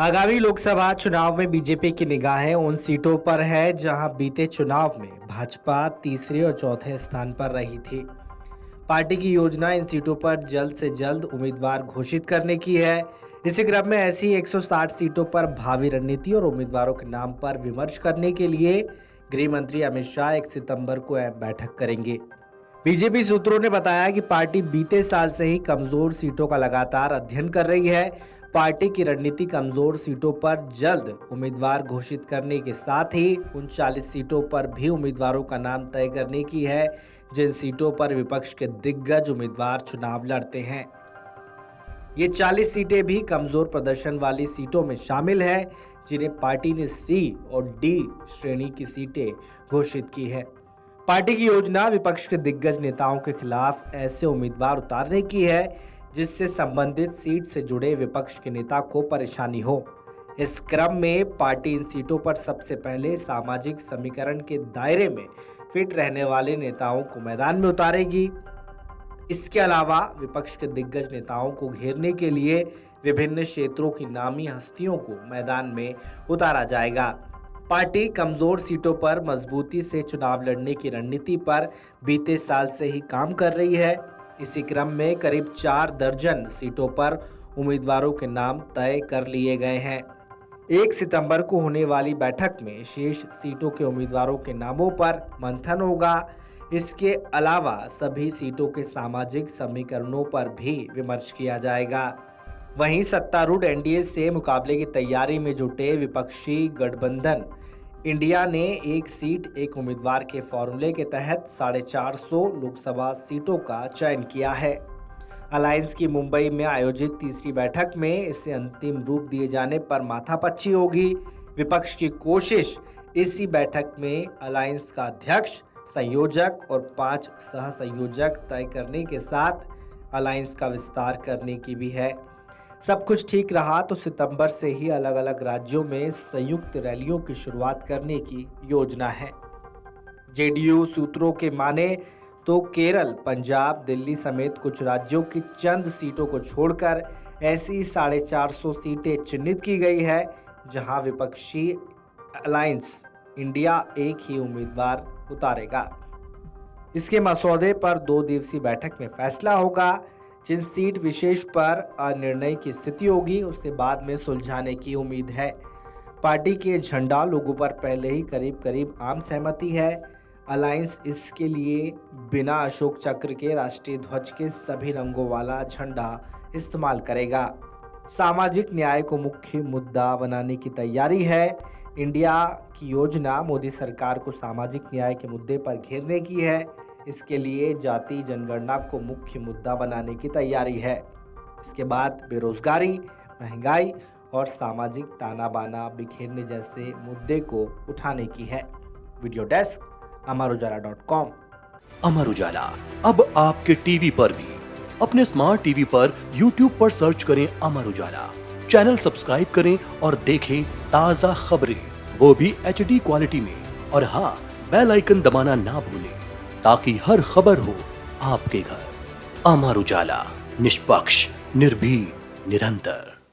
आगामी लोकसभा चुनाव में बीजेपी की निगाहें उन सीटों पर है जहां बीते चुनाव में भाजपा तीसरे और चौथे स्थान पर रही थी। पार्टी की योजना इन सीटों पर जल्द से जल्द उम्मीदवार घोषित करने की है। इसी क्रम में ऐसी 160 सीटों पर भावी रणनीति और उम्मीदवारों के नाम पर विमर्श करने के लिए गृह मंत्री अमित शाह 1 सितंबर को बैठक करेंगे। बीजेपी सूत्रों ने बताया कि पार्टी बीते साल से ही कमजोर सीटों का लगातार अध्ययन कर रही है। पार्टी की रणनीति कमजोर सीटों पर जल्द उम्मीदवार घोषित करने के साथ ही उन 40 सीटों पर भी उम्मीदवारों का नाम तय करने की है जिन सीटों पर विपक्ष के दिग्गज उम्मीदवार चुनाव लड़ते हैं। ये 40 सीटें भी कमजोर प्रदर्शन वाली सीटों में शामिल है जिन्हें पार्टी ने सी और डी श्रेणी की सीटें घोषित की है। पार्टी की योजना विपक्ष के दिग्गज नेताओं के खिलाफ ऐसे उम्मीदवार उतारने की है जिससे संबंधित सीट से जुड़े विपक्ष के नेता को परेशानी हो। इस क्रम में पार्टी इन सीटों पर सबसे पहले सामाजिक समीकरण के दायरे में फिट रहने वाले नेताओं को मैदान में उतारेगी। इसके अलावा विपक्ष के दिग्गज नेताओं को घेरने के लिए विभिन्न क्षेत्रों की नामी हस्तियों को मैदान में उतारा जाएगा। पार्टी कमजोर सीटों पर मजबूती से चुनाव लड़ने की रणनीति पर बीते साल से ही काम कर रही है। इसी क्रम में करीब 4 दर्जन सीटों पर उम्मीदवारों के नाम तय कर लिए गए हैं। 1 सितंबर को होने वाली बैठक में शेष सीटों के उम्मीदवारों के नामों पर मंथन होगा। इसके अलावा सभी सीटों के सामाजिक समीकरणों पर भी विमर्श किया जाएगा। वहीं सत्तारूढ़ एनडीए से मुकाबले की तैयारी में जुटे विपक्षी गठबंधन इंडिया ने एक सीट एक उम्मीदवार के फॉर्मूले के तहत 450 लोकसभा सीटों का चयन किया है। अलायंस की मुंबई में आयोजित तीसरी बैठक में इसे अंतिम रूप दिए जाने पर माथापच्ची होगी। विपक्ष की कोशिश इसी बैठक में अलायंस का अध्यक्ष, संयोजक और 5 सह संयोजक तय करने के साथ अलायंस का विस्तार करने की भी है। सब कुछ ठीक रहा तो सितंबर से ही अलग अलग राज्यों में संयुक्त रैलियों की शुरुआत करने की योजना है। जेडीयू सूत्रों के माने तो केरल, पंजाब, दिल्ली समेत कुछ राज्यों की चंद सीटों को छोड़कर ऐसी 450 सीटें चिन्हित की गई है जहां विपक्षी अलायंस इंडिया एक ही उम्मीदवार उतारेगा। इसके मसौदे पर 2 दिवसीय बैठक में फैसला होगा। जिन सीट विशेष पर अनिर्णय की स्थिति होगी उसे बाद में सुलझाने की उम्मीद है। पार्टी के झंडा लोगों पर पहले ही करीब करीब आम सहमति है। अलायंस इसके लिए बिना अशोक चक्र के राष्ट्रीय ध्वज के सभी रंगों वाला झंडा इस्तेमाल करेगा। सामाजिक न्याय को मुख्य मुद्दा बनाने की तैयारी है। इंडिया की योजना मोदी सरकार को सामाजिक न्याय के मुद्दे पर घेरने की है। इसके लिए जाति जनगणना को मुख्य मुद्दा बनाने की तैयारी है। इसके बाद बेरोजगारी, महंगाई और सामाजिक ताना बाना बिखेरने जैसे मुद्दे को उठाने की है। Video desk amarujala.com। Amar Ujala अब आपके टीवी पर भी। अपने स्मार्ट टीवी पर YouTube पर सर्च करें अमर उजाला, चैनल सब्सक्राइब करें और देखें ताजा खबरें, वो भी HD क्वालिटी में। और हाँ, बेल आइकन दबाना ना भूलें ताकि हर खबर हो आपके घर। अमर उजाला, निष्पक्ष, निर्भीक, निरंतर।